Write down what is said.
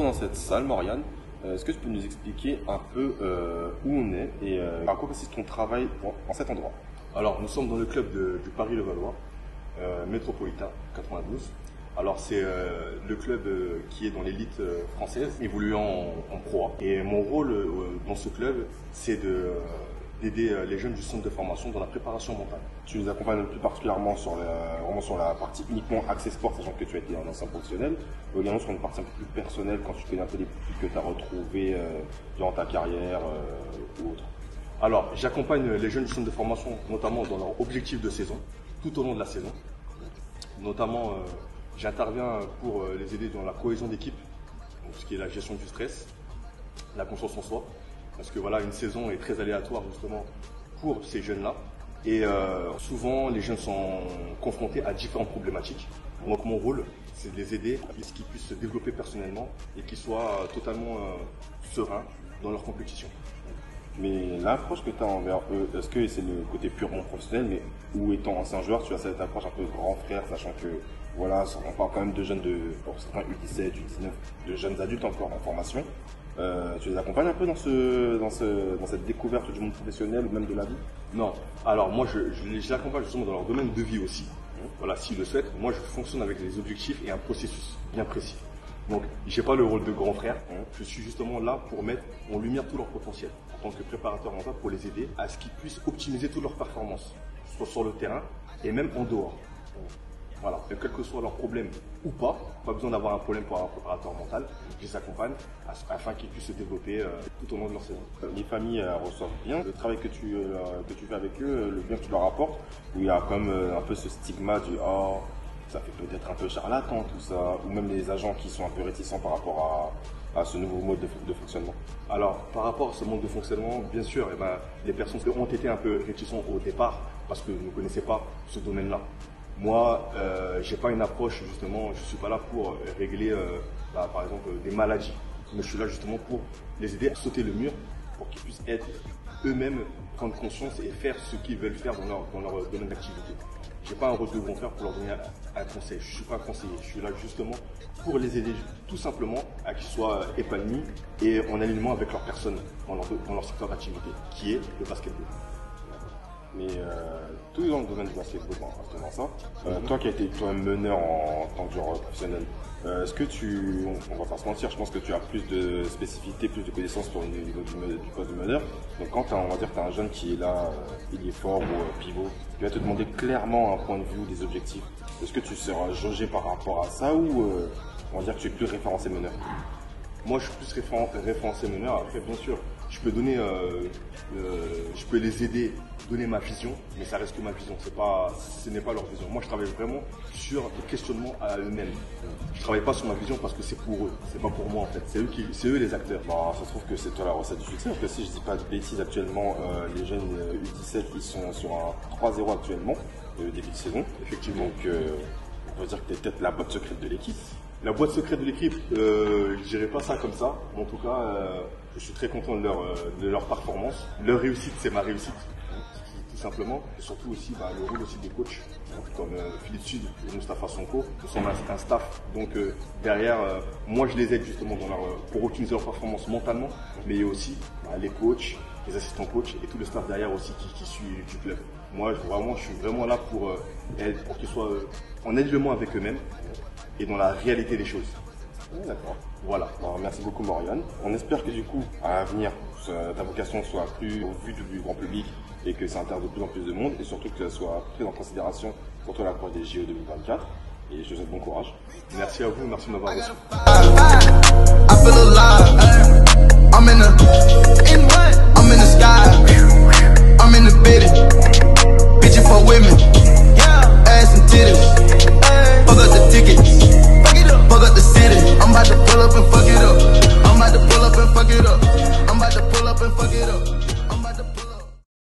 retour dans cette salle, Morgan. Est-ce que tu peux nous expliquer un peu où on est et à quoi consiste ton travail en cet endroit? Alors, nous sommes dans le club du Paris-Levallois, métropolitain 92. Alors, c'est le club qui est dans l'élite française, évoluant en Pro A. Et mon rôle dans ce club, c'est d'aider les jeunes du centre de formation dans la préparation mentale. Tu les accompagnes plus particulièrement vraiment sur la partie uniquement accès sport, sachant que tu as été un ancien professionnel, ou également sur une partie un peu plus personnelle quand tu connais un peu les profils que tu as retrouvés durant ta carrière ou autre. Alors, j'accompagne les jeunes du centre de formation, notamment dans leur objectif de saison, tout au long de la saison. Notamment, j'interviens pour les aider dans la cohésion d'équipe, donc ce qui est la gestion du stress, la confiance en soi. Parce que voilà, une saison est très aléatoire justement pour ces jeunes-là. Et souvent, les jeunes sont confrontés à différentes problématiques. Donc mon rôle, c'est de les aider à ce qu'ils puissent se développer personnellement et qu'ils soient totalement sereins dans leur compétition. Mais l'approche que tu as envers eux, est-ce que c'est le côté purement professionnel, mais où étant ancien joueur, tu as cette approche un peu grand frère, sachant que voilà, on parle quand même de jeunes pour certains U17, U19, de jeunes adultes encore en formation. Tu les accompagnes un peu dans cette découverte du monde professionnel ou même de la vie? Non. Alors moi, je les accompagne justement dans leur domaine de vie aussi. Voilà, s'ils le souhaitent. Moi, je fonctionne avec des objectifs et un processus bien précis. Donc, j'ai pas le rôle de grand frère. Je suis justement là pour mettre en lumière tout leur potentiel en tant que préparateur mental, pour les aider à ce qu'ils puissent optimiser toutes leurs performances, soit sur le terrain et même en dehors. Voilà, et quel que soit leur problème ou pas besoin d'avoir un problème pour un préparateur mental, je les accompagne afin qu'ils puissent se développer tout au long de leur saison. Les familles reçoivent bien le travail que tu fais avec eux, le bien que tu leur apportes, où il y a comme un peu ce stigma du « oh, ça fait peut-être un peu charlatan tout ça », ou même les agents qui sont un peu réticents par rapport à ce nouveau mode de fonctionnement. Alors, par rapport à ce mode de fonctionnement, bien sûr, les personnes ont été un peu réticents au départ parce que ne connaissaient pas ce domaine-là. Moi, j'ai pas une approche justement, je suis pas là pour régler par exemple des maladies, mais je suis là justement pour les aider à sauter le mur pour qu'ils puissent être eux-mêmes, prendre conscience et faire ce qu'ils veulent faire dans leur domaine d'activité. J'ai pas un rôle de grand frère pour leur donner un conseil, je suis pas un conseiller, je suis là justement pour les aider tout simplement à qu'ils soient épanouis et en alignement avec leur personne dans leur secteur d'activité, qui est le basketball. Mais tout dans le domaine du basketball, en ça. Toi qui as été toi-même meneur en tant que joueur professionnel, est-ce que on va pas se mentir, je pense que tu as plus de spécificité, plus de connaissances pour le niveau du poste de meneur. Donc quand on va dire que tu as un jeune qui est là, il est fort ou pivot, il va te demander clairement un point de vue ou des objectifs. Est-ce que tu seras jaugé par rapport à ça ou on va dire que tu es plus référencé meneur? Moi, je suis plus référencé meneur. Après, bien sûr, je peux donner, je peux les aider, donner ma vision, mais ça reste que ma vision. Ce n'est pas leur vision. Moi, je travaille vraiment sur le questionnement à eux-mêmes. Je travaille pas sur ma vision parce que c'est pour eux, c'est pas pour moi en fait. C'est eux les acteurs. Bon, ça se trouve que c'est toi la recette du succès. Parce que si je dis pas de bêtises, actuellement, les jeunes U17, ils sont sur un 3-0 actuellement, début de saison. Effectivement. Donc, on peut dire que tu es peut-être la boîte secrète de l'équipe. La boîte secrète de l'équipe, je dirais pas ça comme ça. En tout cas, je suis très content de leur performance. Leur réussite, c'est ma réussite, tout simplement. Et surtout aussi le rôle aussi des coachs, comme Philippe Sud et Moustapha Sonko. Nous sommes un staff. Donc derrière, moi je les aide justement pour optimiser leur performance mentalement, mais il y a aussi les coachs, les assistants coachs et tout le staff derrière aussi qui suit du club. Moi, je suis vraiment là pour qu'ils soient en alignement avec eux-mêmes et dans la réalité des choses. D'accord. Voilà. Alors, merci beaucoup Morgan. On espère que du coup, à l'avenir, ta vocation soit plus au vu du grand public et que ça intéresse de plus en plus de monde et surtout que ça soit pris en considération pour toi l'approche des JO 2024. Et je te souhaite bon courage. Merci à vous, merci de m'avoir reçu.